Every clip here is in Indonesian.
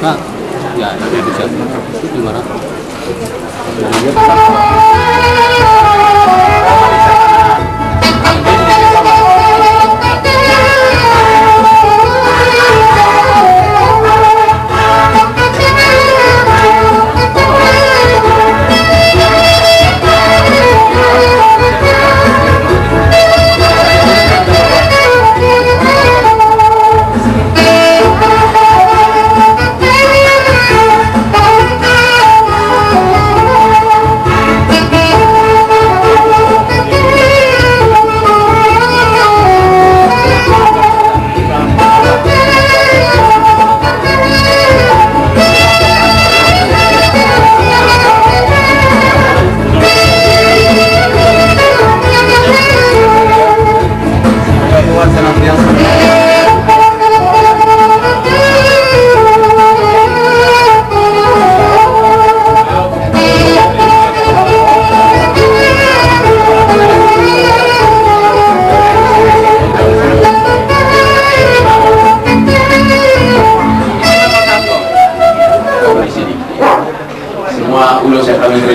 Nah, ya nanti bisa gimana?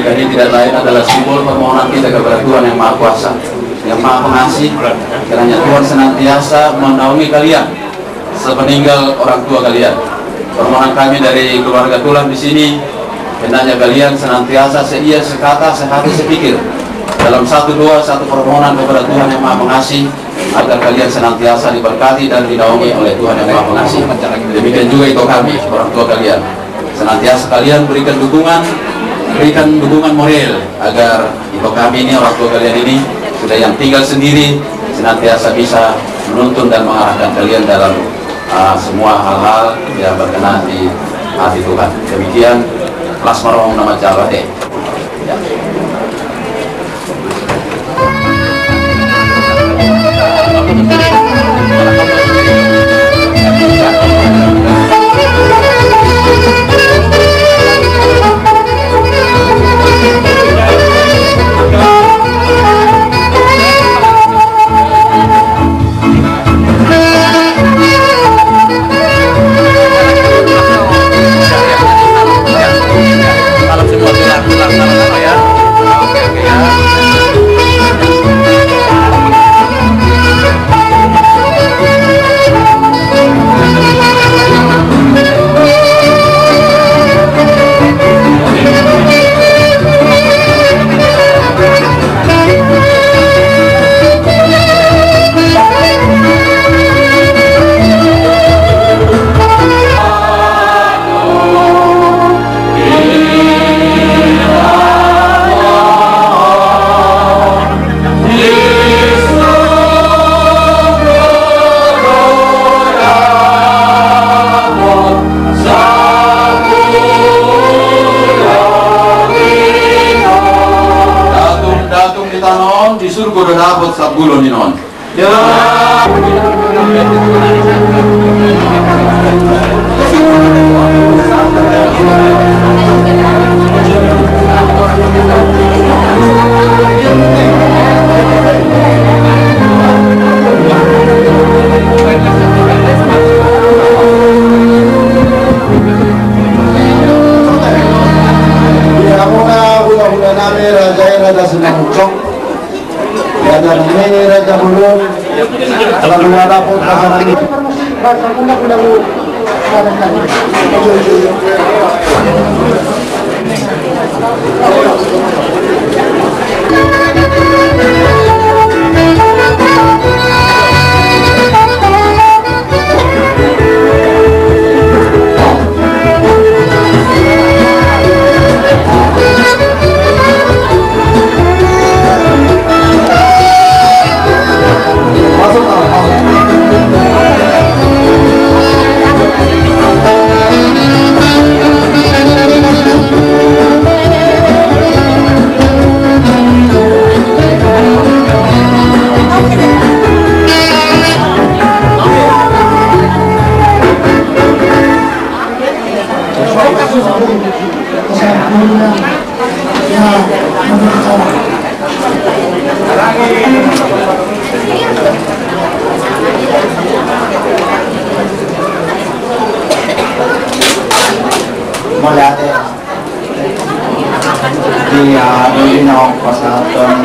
Ini tidak lain adalah simbol permohonan kita kepada Tuhan yang Maha Kuasa, yang Maha Pengasih. Kiranya Tuhan senantiasa menaungi kalian sepeninggal orang tua kalian. Permohonan kami dari keluarga Tulan di sini, hendaknya kalian senantiasa seia, sekata, sehati, sepikir dalam satu permohonan kepada Tuhan yang Maha Pengasih, agar kalian senantiasa diberkati dan dinaungi oleh Tuhan yang Maha Pengasih. Demikian juga itu kami, orang tua kalian, senantiasa kalian berikan dukungan moral agar ibu kami ini, orang tua kalian ini sudah yang tinggal sendiri, senantiasa bisa menuntun dan mengarahkan kalian dalam semua hal-hal yang berkenan di hati Tuhan. Demikian kelas marong nama Jawa ya. Di surga udah dapat sabulon ini non. Ya. Raja Bulung, lalu ada putra ini. Manok Pasatan.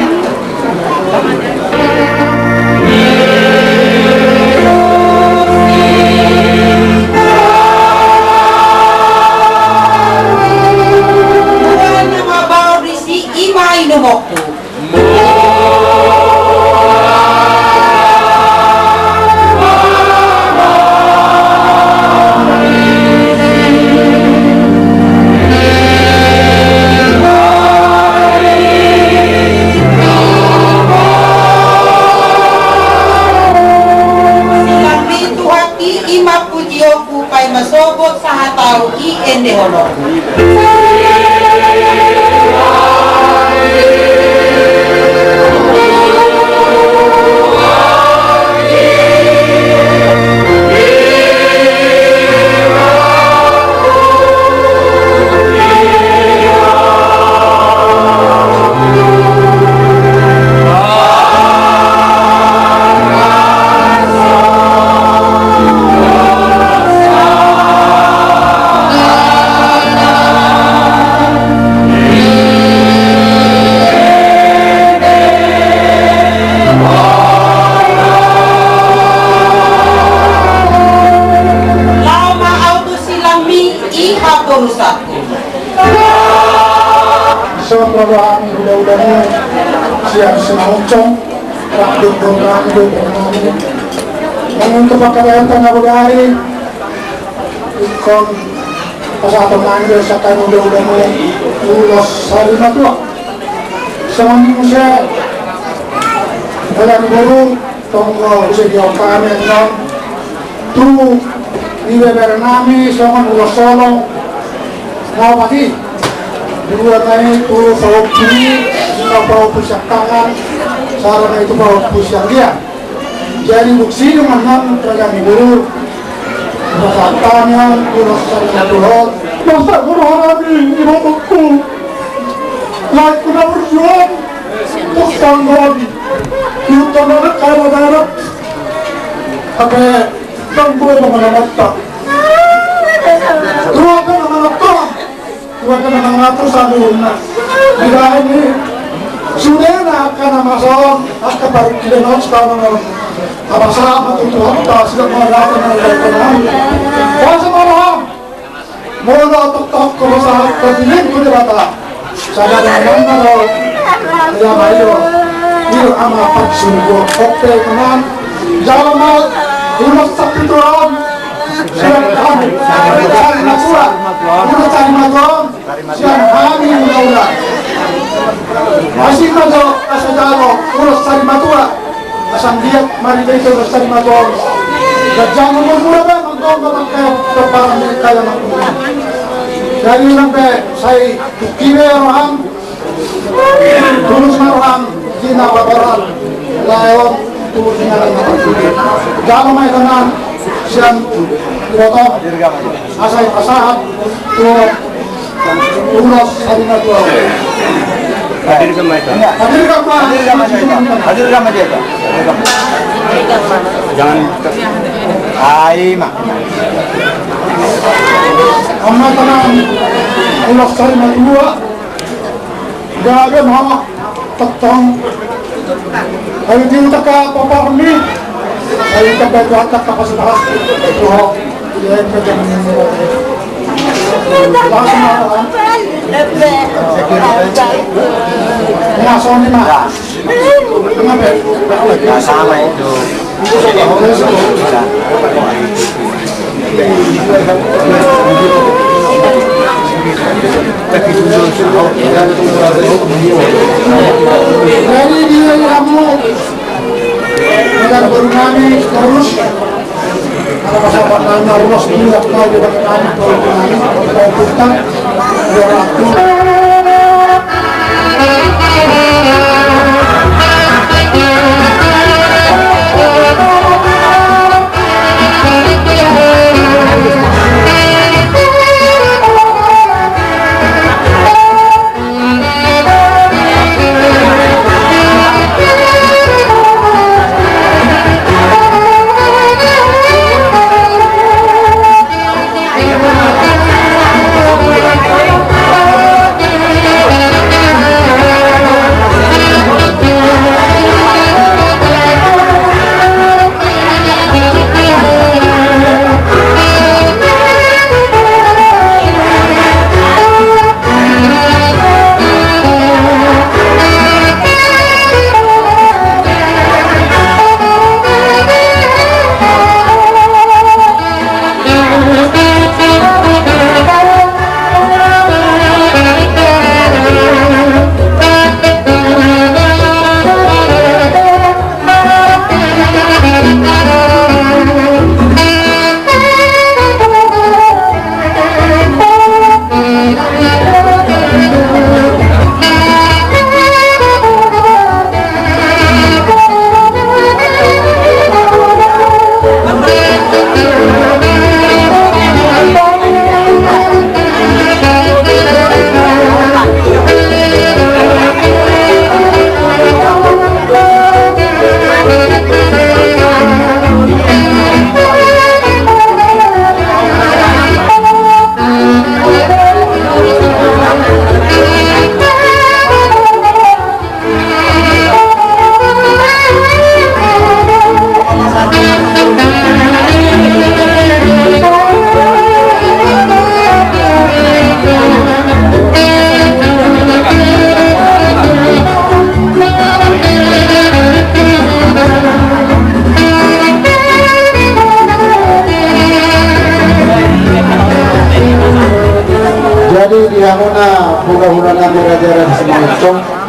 Masobot sa hataw ende hono. Sobrang udah-udahnya siap semucong rakit kami yang untuk pakaian tanah budaya ikon pasatan nangis akan udah-udahnya ulos hari matua sama manusia dalam guru tonggo sejauh kami yang tu di Bernami sama ulos solo mau pagi dua kali puluh bau kiri, bau pusat tangan, sarana itu bau pusat dia. Jadi buksi dengan enam terjadi guru, perkataan urus sarana Tuhan. Masa guru hari ibu buku, naik kuda berjuang, tukang lagi, kita naik kaya darat, pakai tangguh mengenai tak. Dua kan mengenai tak. Bukan mengatur sabuna. Bila ini sudah nak kena masalah, akan baru kita nak sekarang apa sahaja untuk apa sudah melakukan ekonomi. Kuasa malam, mula tetap kuasa kebilik kuda bata. Saya dengan mana dia mayu, dia amat paksugo. Oke kanan, jalan mal, ulas sakit orang. Siang kami, cari matuan, udah cari matuan, siang kami mudah-mudahan. Masih masuk asal jalo, udah cari matuan, asal dia mari kita udah cari matuan. Dan jangan murmur kan, nonton kayak depan mereka yang murmur. Dari sampai saya kiri orang, terus orang Cina laporan, lawan turunnya lagi. Jangan main dengan siang foto asal pasahan tuh ulos hari itu hadir ke mereka hadir jangan mak amat tenang ulos hari itu gagal mau tetong hari itu tak apa ini ay tabat watak kapasitas oh ya kerja langsung ni mah kenapa sama itu dari dia kamu dengan berunami terus kalau pasapan nanya ulos dulu kau juga kami berunami kau putar Jadi dia mana buka-buka nanti raja-raja di Semarang.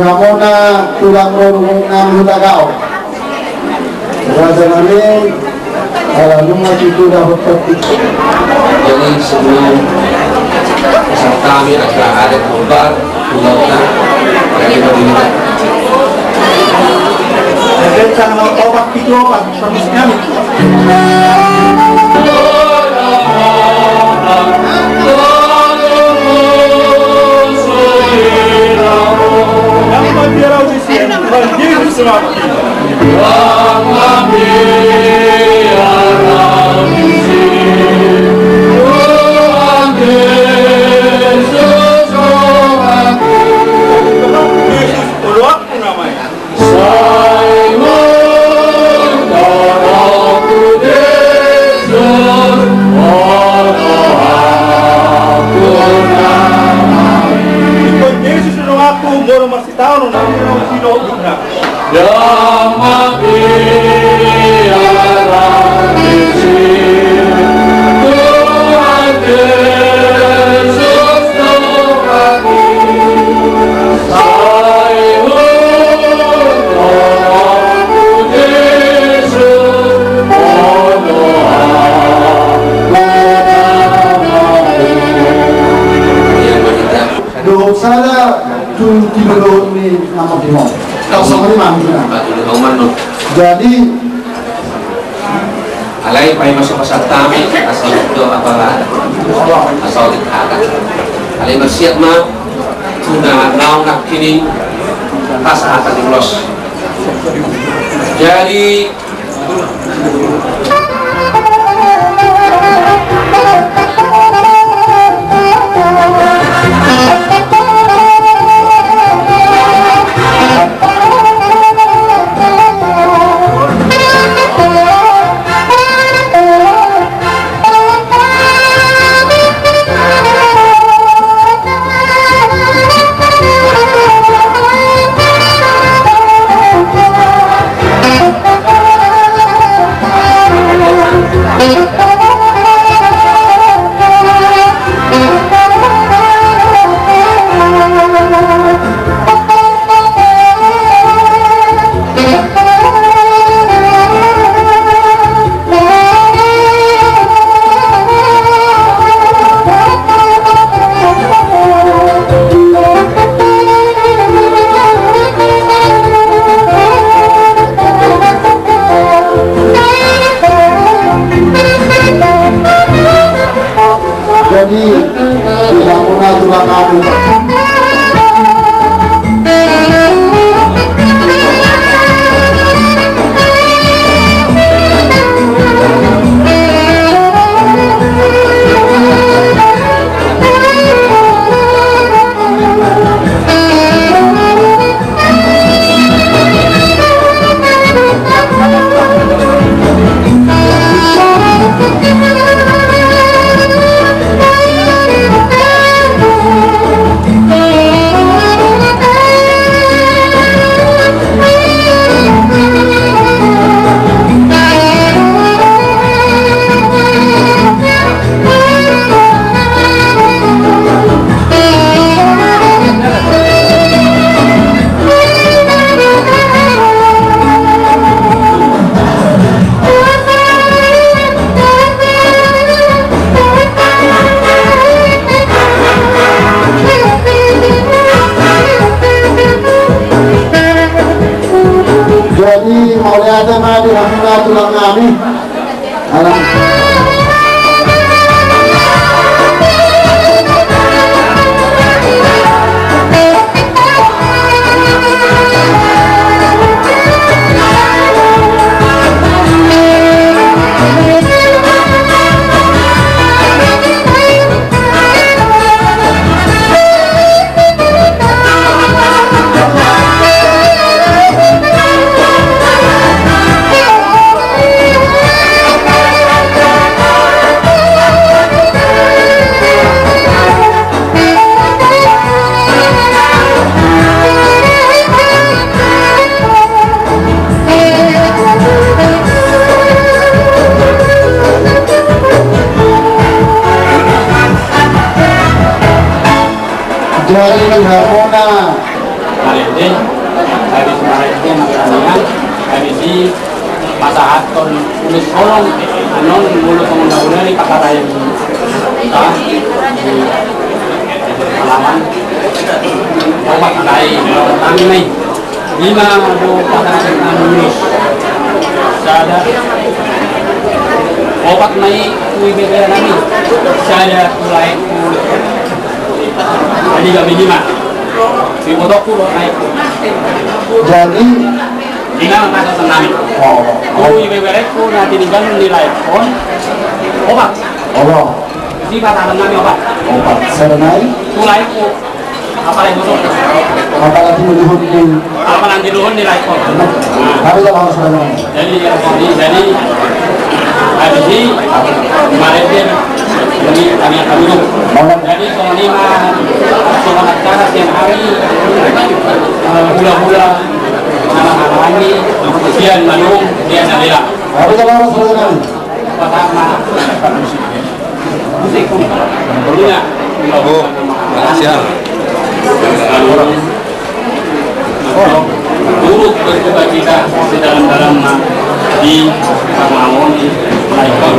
Kamona tulang rorong huta kau. Raja Nami kalau rumah itu dah berpetik. Jadi sebelum kami akan ada kembar pulau Dan jangan obat itu obat permisnya. Biar audisi, bagi semua. Tahun orang sino guna. Jadi alai pai masuk pasar kami asal itu apa asal ditahan alai bersiap mah tuna naung nak kini pas akan diulos. Jadi Maulaya tema di Rahmuna tulang kami alam dari Ramona Marende, habis Marende makanya habis di masahat ton tulis kolong anon mulut undang-undang ini kata yang kita di halaman obat dari kami nih 5 pasangan Indonesia ada obat naik kui beda nami saya mulai jadi kami 5 di fotoku naik jadi tinggal kata tenang kui beberekku nanti tinggal nilai phone obat Allah di kata tenang obat serenai mulai ku apa yang betul apalagi menuhun di apa nanti dulu nilai phone hari dalam serenai jadi habis ini kemarin dia kami dulu jadi soal 5 soal acara tiap hari bulan-bulan anak-anak ini kemudian manung dia nalila hari dalam serenai pertama musik dunia Siap. turut berduka cita di dalam-dalam di Parmawon di Laikon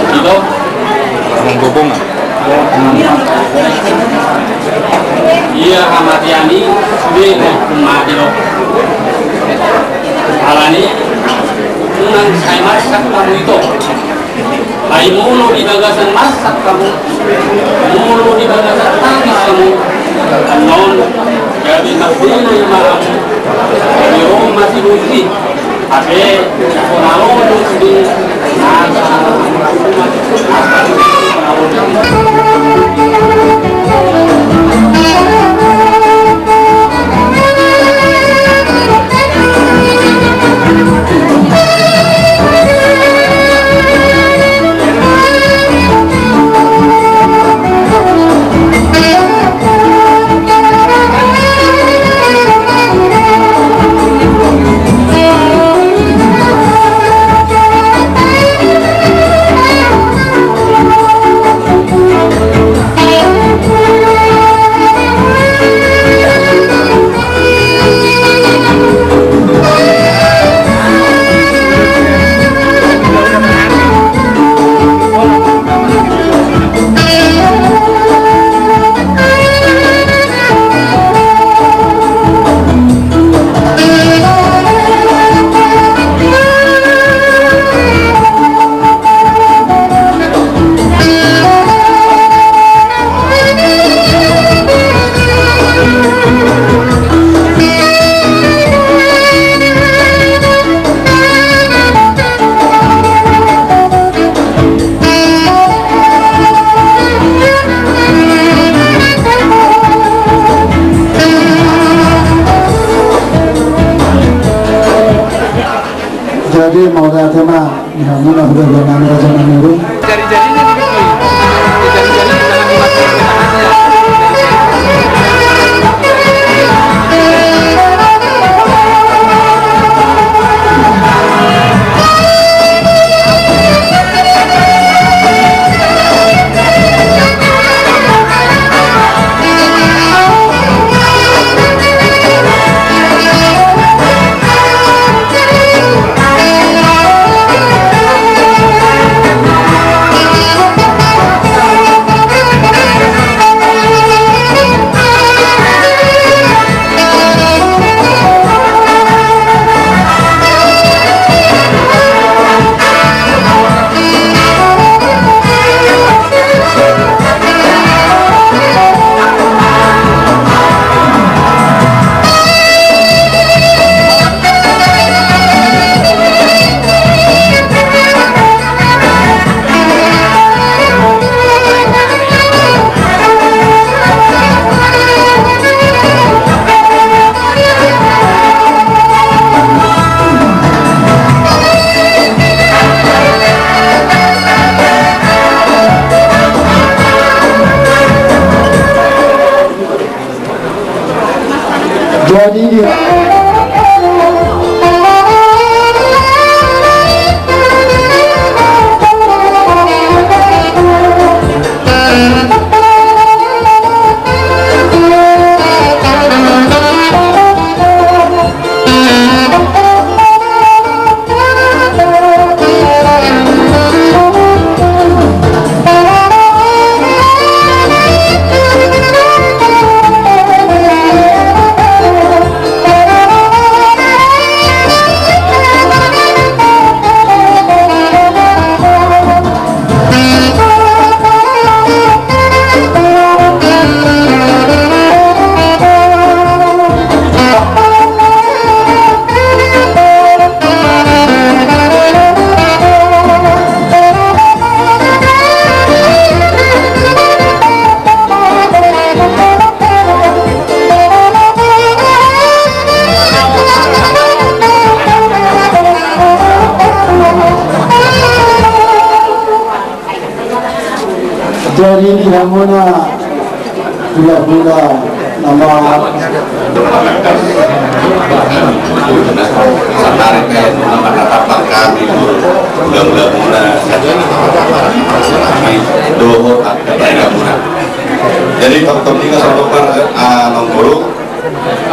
itu Menggobong. iya Hamadiani di mati loh alani nang saya masak kamu itu ay mulu di bagasan masak kamu mulu di bagasan tangis kamu non jadi masih malam di rumah masih lucu tapi kalau di jadi Maulaya tema di Ramona udah dengan Raja Manurung Jari-jarinya jari-jari jangan dimasukin ke tangan saya. Jadi tidak muna gula-gula nama Santari kayak nama harapan kami mudah-mudahan muna kami doho ada muna. Jadi pentingnya satu per mengguru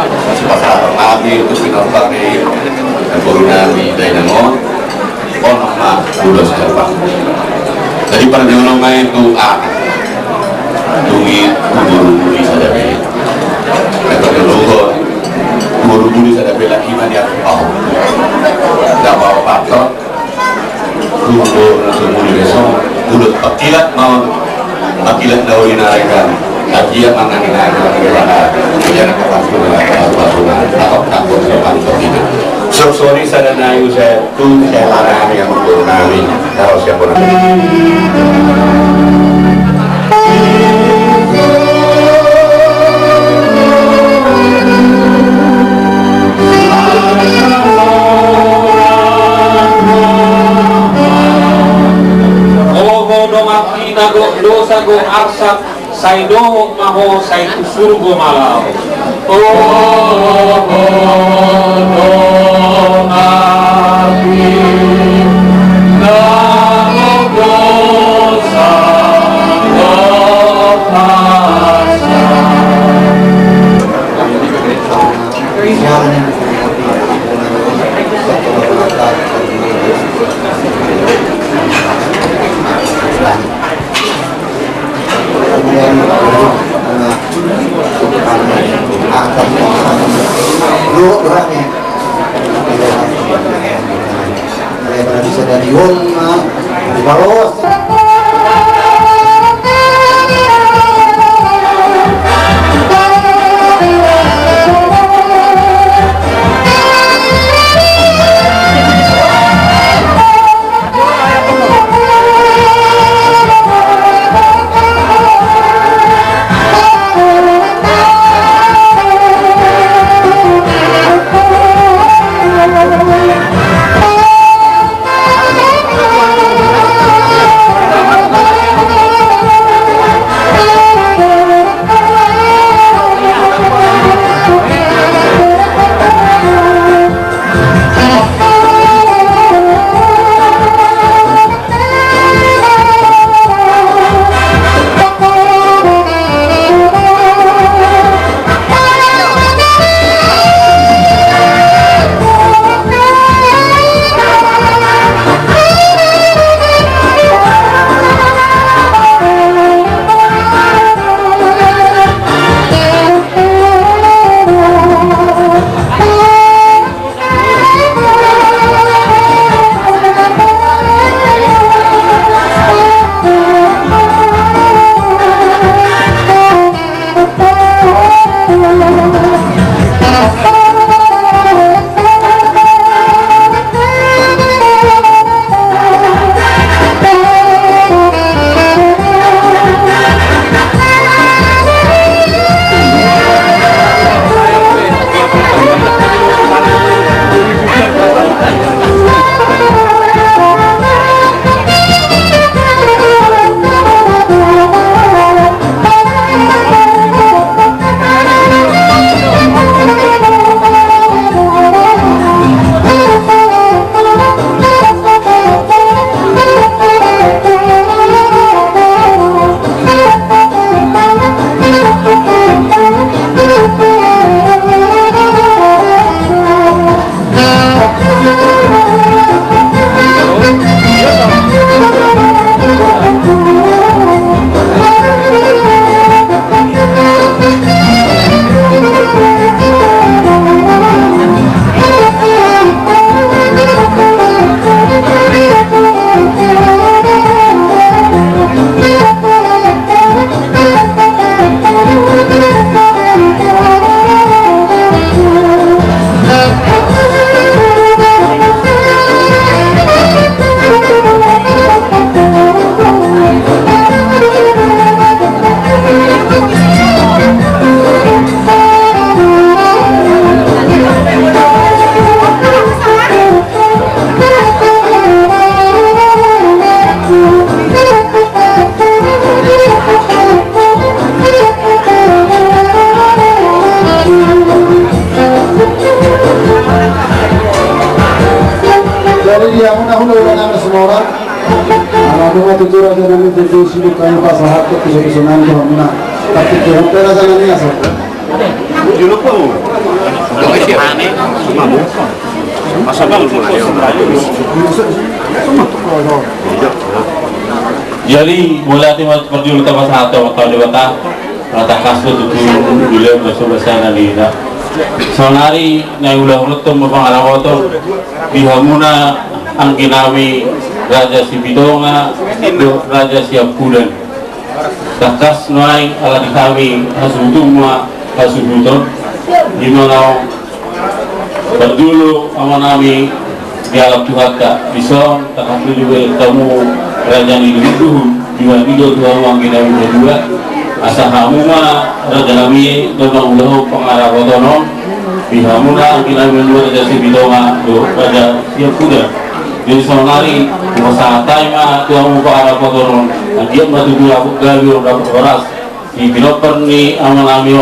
masih pasal nabi untuk final pakai guru nabi dari namo nama dulu siapa. Jadi pada zaman main doa dungi guru saja be. Kata dulu guru saja bela iman ya Allah. Dah bawa patok guru semua besok guru pakilat mau pakilat dawin narekan. Ajian mana ni narekan bela. Jangan kepasukan atau takut depan itu. Sorry saya nayu saya tu saya larang yang guru nabi kalau siapa nak. Dosa go arsat sai doho maho sai surgo malau bisa dari rumah di bawah. dia una orang semua orang. Anak tujuh raja nabi tujuh sibuk kayu pasahat ke kesusunan Hamuna. Tapi tuh pera jangan ni asal. Juluk pun. Masa bang jadi mulai timbul perjul utama satu atau dua rata kasus itu bila bersama nalina sonari na ulah tuh mengalaman tuh di Hamuna angkinami Raja Sibidonga Raja Siapudan takas noai ala dikami hasuduma hasuduton di mana berdulu amanami di alam Tuhan tak bisa tak juga kamu raja ini dulu juga video Tuhan yang kita berdua asa hamuna raja kami dengan ulah pengarah kotono di hamuna kita berdua Raja Sibidonga Raja Siapudan jadi sonari masa taima Tuhan pengarah kotono dia berdua aku gagal dapat beras di binoper ni amanami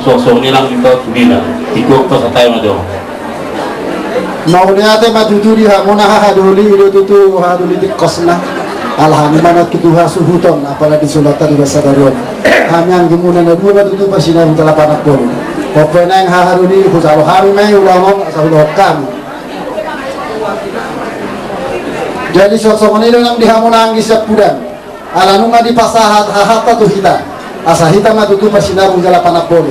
sosok nilang kita tudina ikut pas taima tu Maunya matuturi Hamuna haduli itu tutu haduli di kosna alhamdulillah kita hasuhuton apalagi sulatan di Basadaron hamyang gimuna na dua tutu pasina utala panak pun pokoknya yang haduli hujalo hari mai ulamong asal lokam jadi sosok ini dalam di Hamuna anggi Siapudan alanunga di pasahat hahata tu hita asa hita matutu pasina utala panak pun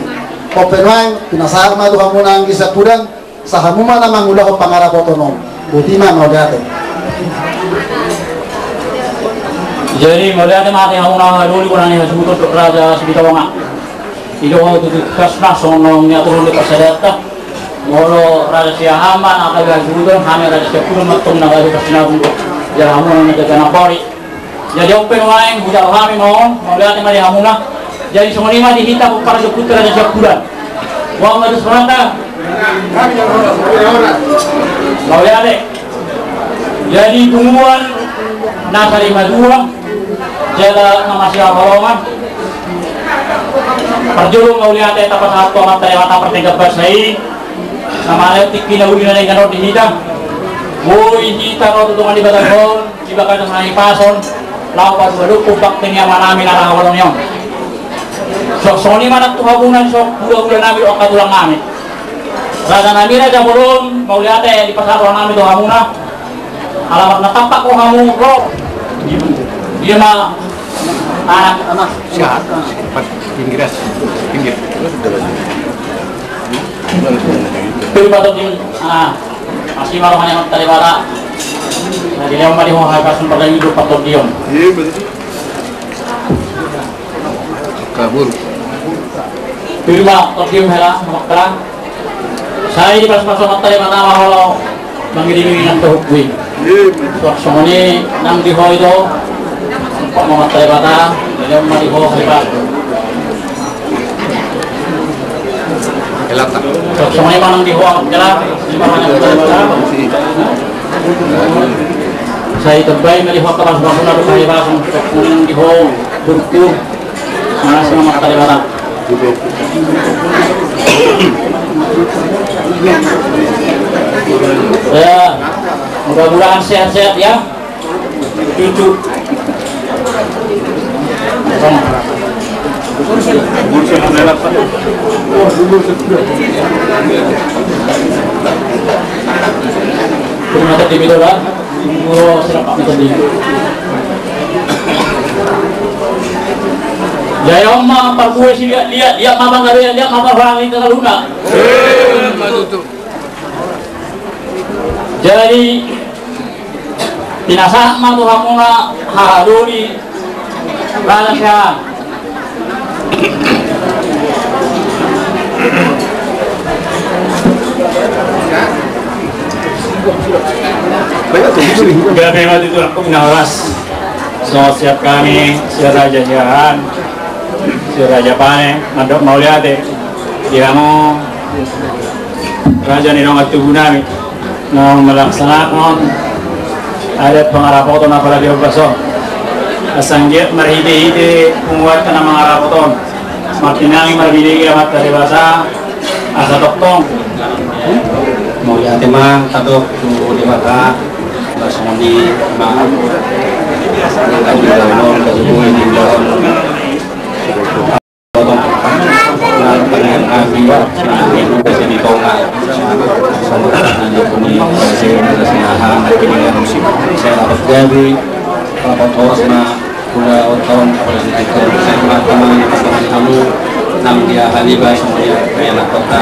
pokoknya pinasahar matu Hamuna anggi Siapudan sahamuma namang ulah ko pangarap otonom butima no dati jadi melihat mati Hamuna dulu kurang yang sebut Raja Sibidonga itu waktu kasna sonongnya turun di pasadata molo Raja Siahaman akan disebutkan kami Raja Siapudan matung nagari kasina untuk jalan Hamuna negara Napoli jadi open wine budak kami mau melihat mati Hamuna jadi semua lima dihita para putra Raja Siapudan wang ada serata mau lihat deh jadi tungguan nasari madura jalan nama siapa lorong perjulu mau lihat deh tapas satu mata yang mata pertiga bersai nama letik pinaudinan yang kanor dihita woi hita no tutungan di batagol di bakal naik pason lau pas baduk kubak tengah manami narah walongnya sok soni mana tuh hubungan sok bulan nabi okat tulang kami Raja Nabi Raja belum mau lihat di pasar orang Nabi itu Hamuna alamat natapak kok kamu roh dia mah anak sehat pinggir pilih patut di masih malu hanya tadi bara jadi yang mari mau harga sumber daya hidup patut diam kabur pilih mah patut diam hela makra saya di pas-pas materi pertama kalau mengiringi dengan tuhukwi semua ini nang diho itu pak materi batang jadi mau diho hebat elak tak semua ini nang diho jelas lima banyak materi batang saya terbaik melihat pas-pas materi saya langsung kemudian diho berkuh mana semua materi batang ya mudah-mudahan sehat-sehat ya cucu ternyata di video lah serap tadi ya omma parkuwe sih lihat mama nggak lihat mama orang itu terlalu nggak jadi tinasa matu Hamuna haraduli Raja Siahan gak hebat itu aku menawas so siap kami si Raja Siahan si Raja Pane mandok mau lihat deh dia mau Raja Nirong Atubunami mau melaksanakan adat pengarapoton apalagi obaso asanggiat marhide-hide penguatkan mengarapoton makin nangis marhide amat dari bahasa asa doktong mau ya tema satu di mata Lasmoni maaf dengan dilawan kesubuhan dilawan potong dengan akibat itu kesini tonga nanti puni kesinahan dengan musim saya dapat jadi dapat osma udah tahun itu saya teman kamu nam dia haliba semuanya kayak kota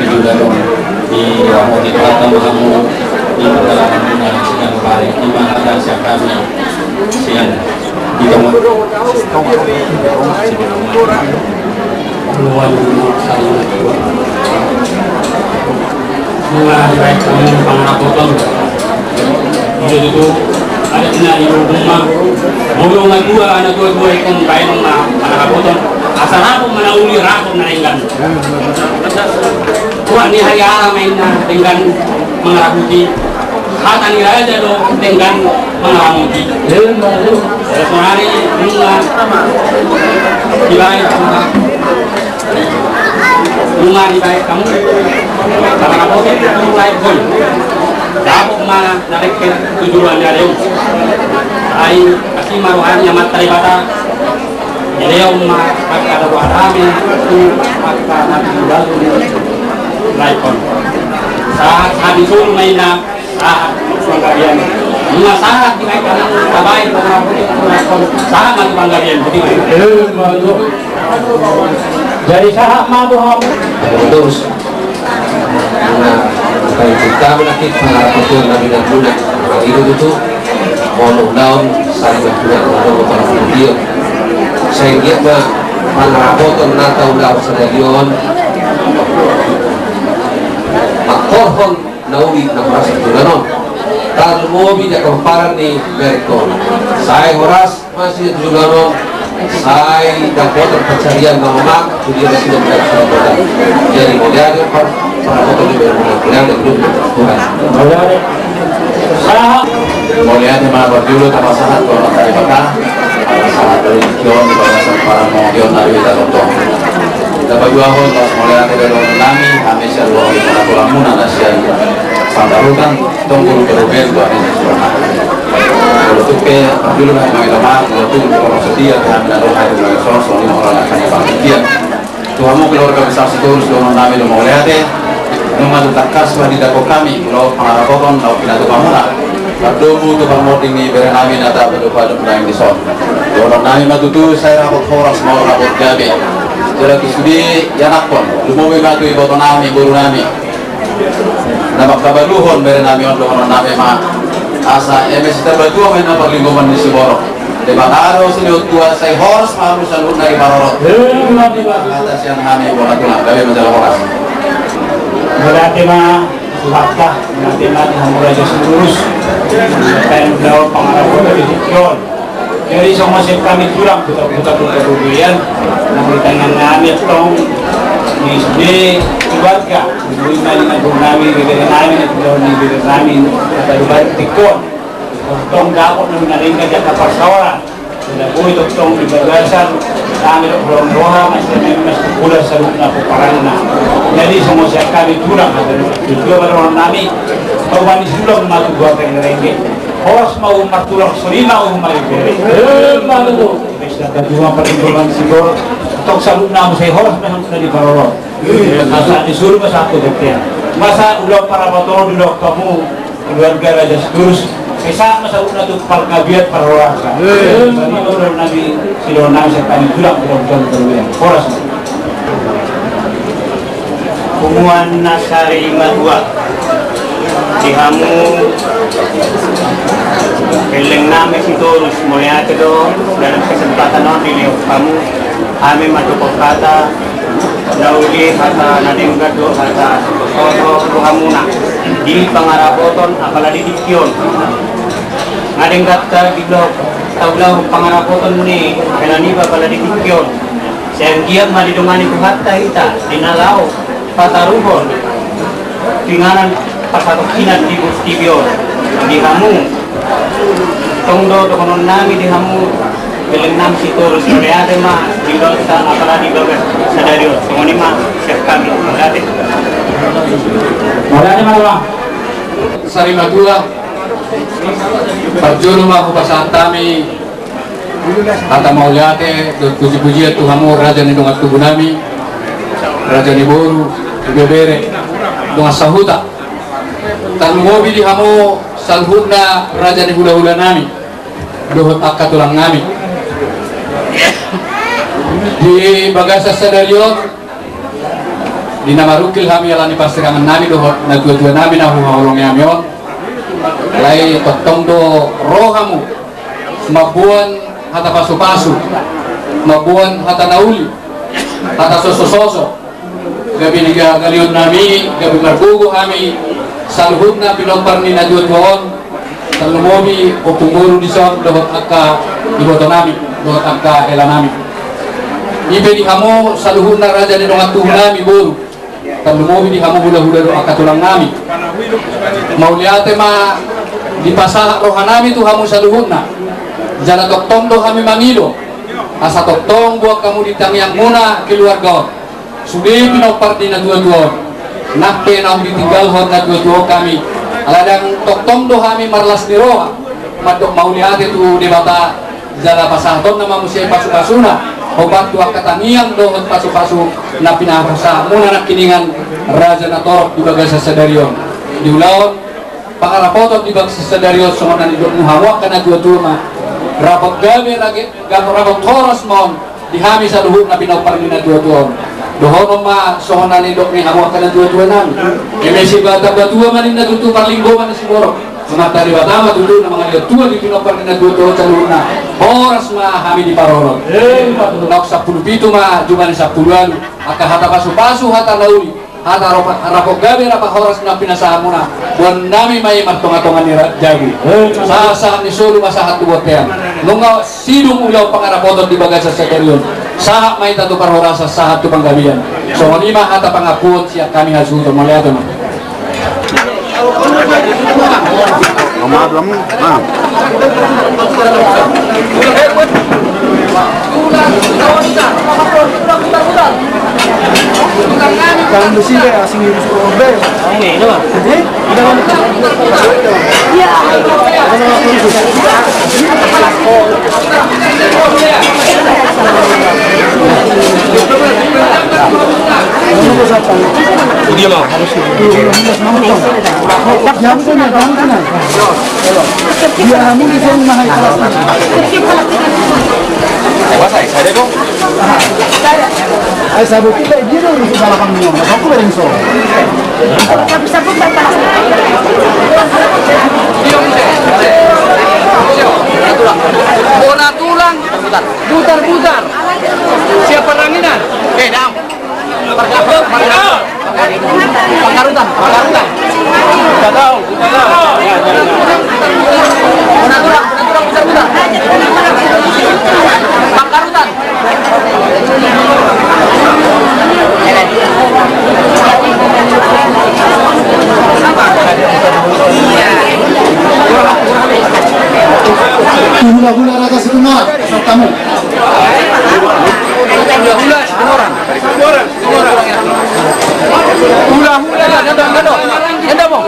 juga di Wamoti Kota kamu di perjalanan yang sedang baik di mana ada siapa siang di tempat keluar mulai baik kamu pangapotong itu ada ina ibu rumah ngomong dua anak dua ikon kain pangapotong asal aku menauli rakun naingkan tuan ni hari main dengan mengerabuti hatan aja lo dengan mengerabuti hari bunga di baik kamu karena kamu itu mulai pun dapat mana dari tujuan dari ai kasih maruhan yang materi pada jadi umat ada warami itu maka nabi baru naikon saat hadisul mainan saat penggabian bunga saat dinaikkan tabai saat mati penggabian jadi saat mabuham terus kalau kita menakik pengarahan Nabi dan Buddha itu mau daun saling berguna untuk para video sehingga pengarahan natau daun stadion makorhon nauli namrasa tuganon tal mobi da komparan ni berko saya horas masih tuganon saya dan kota pencarian nama dia masih tidak berkata jadi modal para kota di berbulan dan belum Tuhan boleh ada mana berdulu tanpa sahat kalau dari kota ada sahat dari John di bawah para mogion dari kita contoh dapat dua hal pas mulai ada dari kami siapa dua hari pada pulamun ada siapa pandarukan tunggu berubah dua hari sesuatu kalau tu ke dulu lah yang kita mahu kalau tu kalau setia kami ada hari sebagai sosok ini orang akan dipanggil dia Tuhanmu keluarga besar seterus dengan kami lo mau lihat deh nomor tu takas di dapur kami kalau pengarahan tahu kita tu pamuna berdoa tu pamuding ni berenami nata berdoa dan berdoa di son orang kami matu tu saya rapot horas mau rapot gabe jadi kisudi yang nakon lumui matu ibu nami guru nami nama kabaluhon berenami orang nami mah asa MS terberdua main apa lingkungan di Siborok di Bakaro seliut tua saya horas malu salut dari Barorot atas yang kami bola tulang kami menjaga horas berarti mah fakta berarti mah hamura aja lurus kayak daun pengarah dari John jadi semua sih kami tulang putar kerugian namun dengan kami tong di keluarga ibu dengan kami dengan kami dari balik tikon tong dapat menaringkan jaka persawaran sudah boleh tong di bagasan kami orang doa masih pula serumna peparangna jadi semua sih kami tulang itu orang kami kawan di sulam matu dua pengerengge horas mau martulang serina umai malu sudah kedua perlindungan sibor tok salutna saya horas memang sudah di Barorot masa disuruh satu dokter masa udah para motor dulu kamu keluarga raja terus bisa masa udah tuh para kabiat para rasa jadi orang nabi sidonang sekali tulang betul horas hubungan nasari madua dihamu Eleng nami sitorus mulai do dalam kesempatan ini kamu kami masuk kata nauli kata nadengga do kata soto hamuna di pangarapoton apalagi di Kion nadengga ta biblog taulah pangarapoton ni kanani apalagi di Kion sehingga mari dongani ku hatta ita dinalau pataruhon tinganan pasatokinan di Bustibion di kamu tongdo tokonon nami di kamu belenam sitorus mulai ada mah di dosa apalagi bagas sadario tongoni mah siap kami mulai mana Sari Madura Parjulu aku pasantami kata mauliate puji-pujian Tuhanmu raja ni dongat tubuh nami raja ni boru bebere dongat sahuta tan mobi di hamu salhutna raja ni hula-hula nami dohot akka tulang nami di bagasa sadarion di nama rukil kami alani pastirangan nami dohot na dua-dua nami nahu haulong yamion lai totong do rohamu mabuan hata pasu-pasu mabuan hata nauli hata soso-soso gabi niga galion nami gabi marbugo kami salhutna pinopar ni na dua-duaon talumobi o pumuru di son dohot akka iboto nami dohot akka ela nami ibe di kamu saluhuna raja ni dongat tuh nami buru talumobi di kamu hula-hula do akka tulang nami mauliate ma di pasah rohanami tuh kamu saluhuna jana toktong do kami mangido asa toktong buat kamu ditang yang muna keluarga sudah pinopar di na dua-dua nakke na ditinggal hon na dua-dua kami aladang toktong do kami marlas di roha madok mauliate tuh di bata jana pasah ton nama musia pasu-pasuna obat dua kataniang dohot pasu-pasu na pinahasa muna na kiningan raja na torok di bagasa sadarion di ulaon pakarapotot di bagasa sadarion songonan idok muhawak kana dua-dua ma rapot gabe lagi rapot toros mon di hami sa luhut na pinopar ni na dua-dua dohono ma songonan idok ni hawak kana dua-dua nami emesi bata dua manin na tutu parlinggo man si borok semata di batama dulu na mga tua di pinopar ni na dua-dua caluna horas ma kami di parorot nak 10 ma juman 10-an aka hata pasu-pasu hata lauli hata rapok gabe rapa horas na pinasahamuna buan nami may martonga-tonga ni jago sasahan ni solo masahat tubotean nunga sidung ulaw pangarapoton di bagasa sadarion sahak may tatu parhorasa sahat tu panggabian so lima hata pangapun siya kami hasuto maliato na Maaf kamu. Ah. Kalau di sini asing di Surabaya. Ini loh. Iya. Dia mau. Dia kami bisa mahal kelas. Saya dong. Ay sabi ko kay Gino rin sa balakang niyo. Ako rin so. Sabi-sabi ba para sa bola tulang putar-putar siapa ranginan dam pakarutan kita tahu bola tulang putar-putar pakarutan Hula-hula rata semua tamu. hula-hula orang hula-hula ganda mo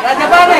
Raja Pane.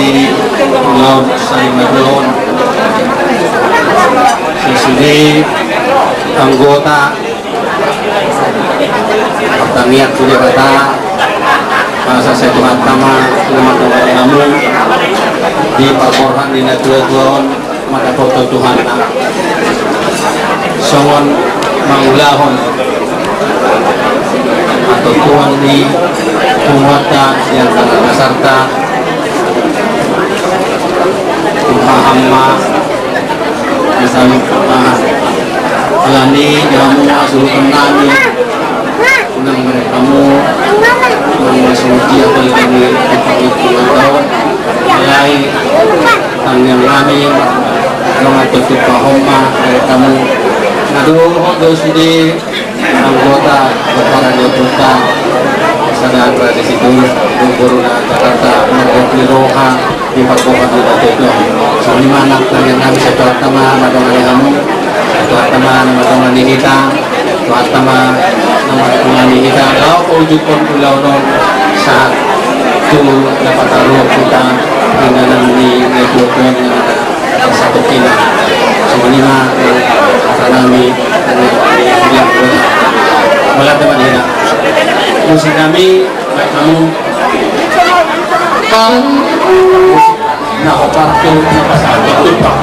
di laut saling naglaon sesudi anggota pertanian sudah kata masa saya Tuhan tama teman-teman kamu di perkorhan di naglaon maka foto Tuhan songon mangulahon atau Tuhan di kumata yang kasarta Tuhamma misalnya alani kamu asulukan nami unang kamu mengasuti atau kami tahun mulai tanggal nami dengan tutup pahoma dari kamu aduh hodos di anggota kepala deputa sadar di situ guru Jakarta mengopi roha di Papua di Papua soalnya mana kalian kami secara teman madongan kamu secara teman madongan kita secara teman madongan kita kalau wujud pun pulau non saat itu dapat taruh kita dengan di Papua dengan satu kina semuanya kami mulai teman kita musik kami baik kamu nah kartu pasal itu pak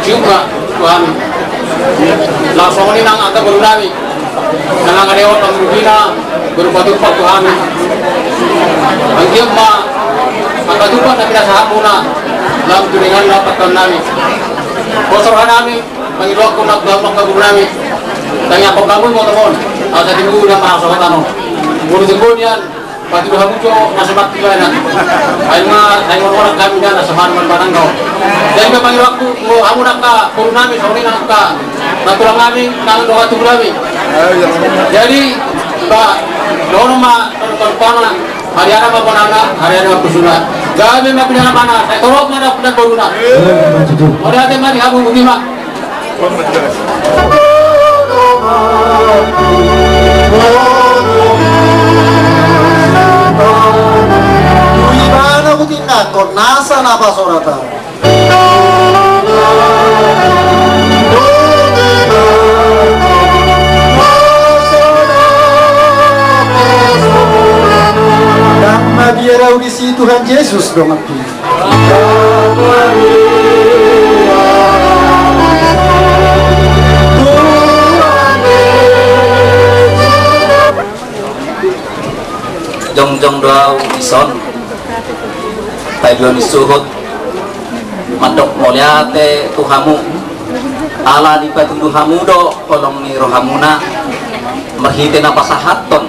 juga Tuhan langsung ini nang agak berunami nang ada orang berbina berbatu Tuhan anggap ma agak tumpah tapi dah sahamuna dalam tudingan dapatkan nami kosorkan nami bagi doa kunak dalam agak berunami tanya apa kamu mau teman ada tinggu dan mahal sobat anu bulu tinggunya pasti doa muncul nasebat juga enak ayo orang kami dan nasebat barang kau dan memang waktu mau kamu nak purnami sore nak natulang kami nang doa tu kami jadi pak dono ma terpana hari ada apa nana hari ada apa sudah kami mah punya mana saya torok mana punya corona ada ada mari kamu bagaimana Gimana aku tindak kok nasa napa sorata dan bagi audisi Tuhan Yesus dong aku jong doa ison tajuan suhut mandok moliate tuhamu ala di patuduh hamudo kolong ni rohamuna merhite na pasahaton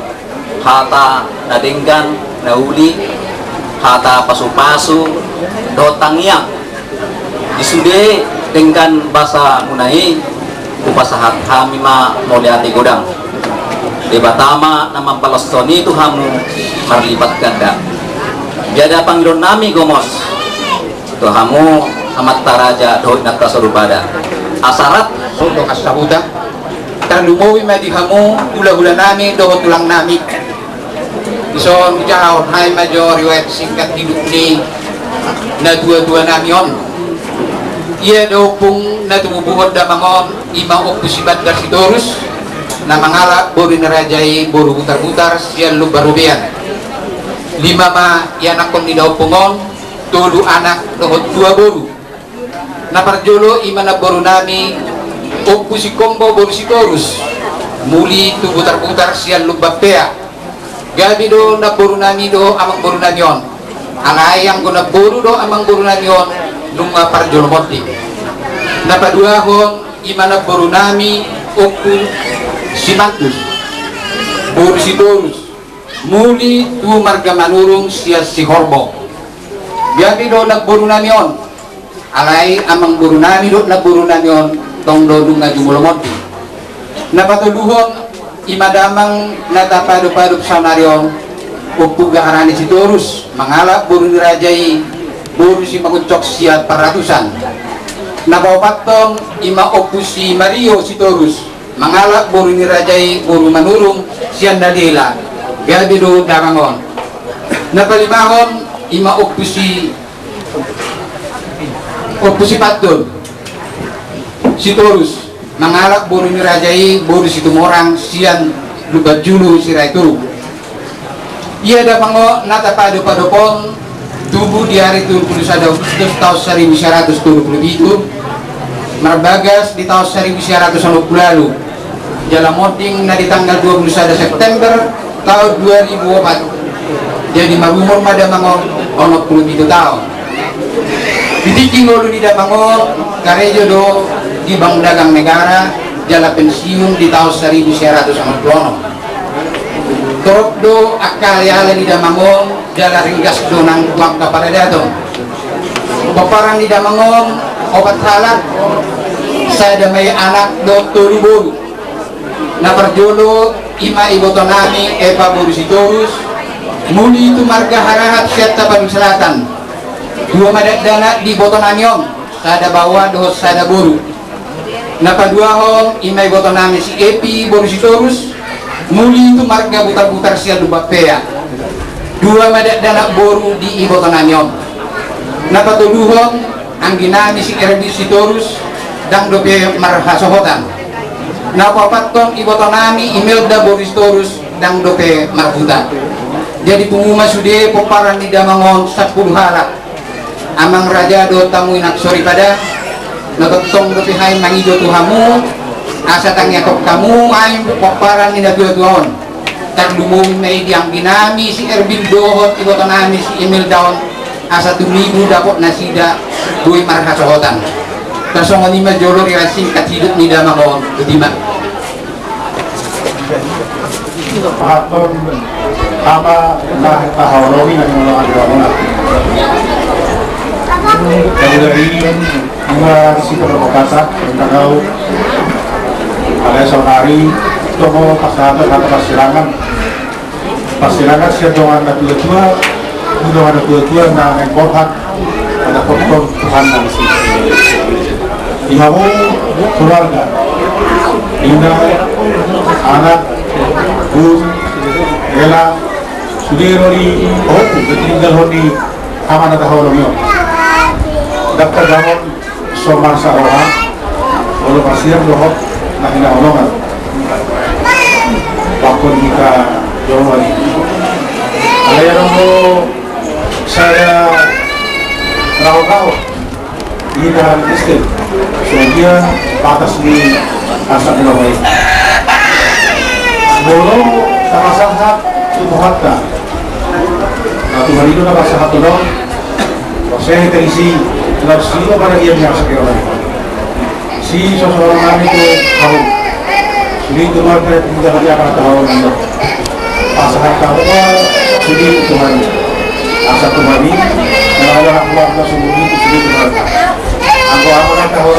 hata nadenggan nauli hata pasu-pasu dotangia disude dengan bahasa munai upasahat kami ma moliate godang di Batama nama Palestoni itu kamu merlibat ganda biada panggilan nami gomos itu kamu amat taraja doh nakta sorubada asarat untuk asabuda terlumowi mati kamu gula-gula nami doh tulang nami ison jauh hai majo riwayat singkat hidup ni na dua-dua nami on Ia daupung na tumubuhod da mangon imang okusibat da sitorus na mangalak boru narajai boru butar-butar siyan lubarubian. 5 ma yanakon ni daupungon 7 anak dohot 2 boru. Na parjolo imana boru nami okusikombo boru sitorus muli tu butar-butar siyan lubapea. Gabi do na boru nami do amang boru namion. Alayang ko na boru do amang boru namion nunga parjolo moti. Napaduahon imana boru nami oku simantus boru sitorus muli tu marga manurung siya si horbo. Gabi do nagboru namion alay amang boru nami do nagboru namion tong do dunga jumulomoti. Napatuluhon imadamang natapado-pado sa naryon upuga arani sitorus mangalak boru nirajai boru si maguncok siya paratusan. Napapatong ima opusi Mario sitorus mangalak boru nirajai boru manurung siyan dalila. Gabi do damangon. Napalimahon ima opusi patun sitorus mangalak boru nirajai boru situmorang siyan lubat julu sirai turu. Ia damango natapado-padopong tubuh di hari 21 Agustus tahun 1977 marbagas di tahun 1990 lalu jalan moting na di tanggal 21 September tahun 2004 jadi marumor madamangon ono 17 tahun didiking ulu di damangon karejo do di Bank Dagang Negara jala pensiun di tahun 1990 torok do akal yala di damangon jala ringgas do nang uang kepada dato baparan di damangon obat halak saya damai anak do turu boru na perjolo ima ibotonami Eva boru sitorus muli itu marga harahat siata Bandung Selatan 2 madat dana di botonamion sada bawah do sada boru na paduahon ima ibotonami si Epi boru sitorus muli itu marga butar-butar siya lubapea 2 madat dana boru di ibotonamion na patuluhon ang ginami si Erbi sitorus dang dope marhasohotan na papatong ibotonami Imelda boru sitorus dang dope marbuta. Jadi pengumuman sude poparan di damangon 10 halak amang raja do tamu inaksori pada naketong dope hai mangido tuhamu asa tangyakop kamu ay poparan ni nabiotuhon tag lumumi may diang ginami si Erbil dohot ibotonami si Emil daon asa tumibu dapot nasida duwe marhasohotan kasongan ni majolo riasin katidot ni damangon ketimak Pahaton apa nah taholowi ng mga agawang dari mga sito na pagkasa ang tagaw sa hari ito mo pasada at pasirangan siya doon na tuwa na nagborhat pada pagkong Tuhan ng sisi ihawo keluarga ina anak bun ela sudirori oku ketinggal honi ama na taholo mio dakta gamon somar saroha olo pasir lohok na hinaolongan bakon kita jawari alayaran mo saya raw-raw ina istil so dia batas di asap nilaway bolo sama-sama tubuhatta Tuhan itu nama satu dong saya terisi dalam siapa pada dia yang sekian si seseorang kami itu tahu jadi Tuhan tidak dia akan tahu pasangan tahu jadi Tuhan asal Tuhan ini kalau orang keluarga sungguh itu jadi Tuhan aku akan tahu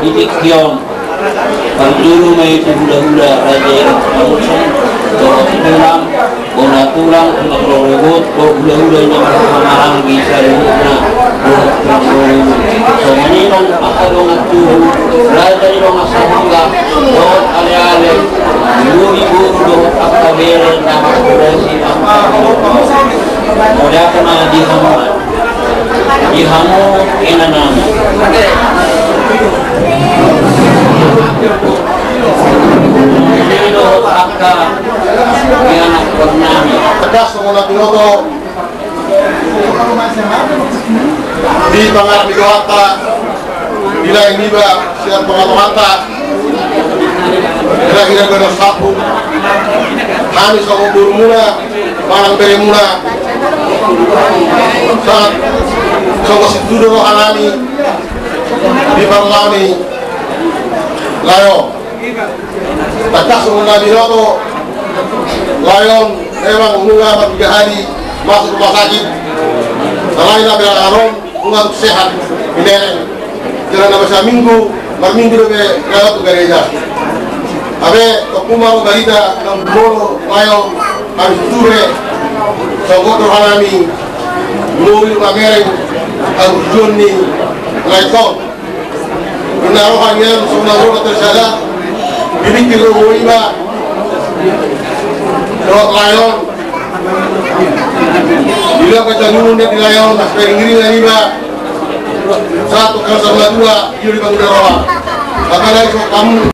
Itik kiong Pagduro may hula-hula raja yang mausong tulang bona tulang makrorobot o hula-hula niya maramahang bisa na so manirong makarong at tuho raja nirong asahangga doon ale-ale ibu-ibu doon ang kabere na makurasi ang mula ka na di hamuan ihamu inanam Nino akka anak bernami tegas mengenai Binoto di pangarap Megawata bila ini siap pengatomanta kira-kira benar sapu kami sama buru mula barang beri mula saat sama situ dulu alami di parlami layo tegas mengenai Binoto layon memang menunggu 3 hari masuk rumah sakit selain bilang aron untuk sehat ini jalan bahasa minggu berminggu lebih lewat ke gereja abe kepumau barita dan bolo layon habis ture sogoto halami mobil mamereng harus joni laitong inarohannya semua roda tersada bibikin robo iba Rok layon bila baca nunun di layon aspek ngiri dan iba 1 kali 2 yuri bang roa apalagi kamu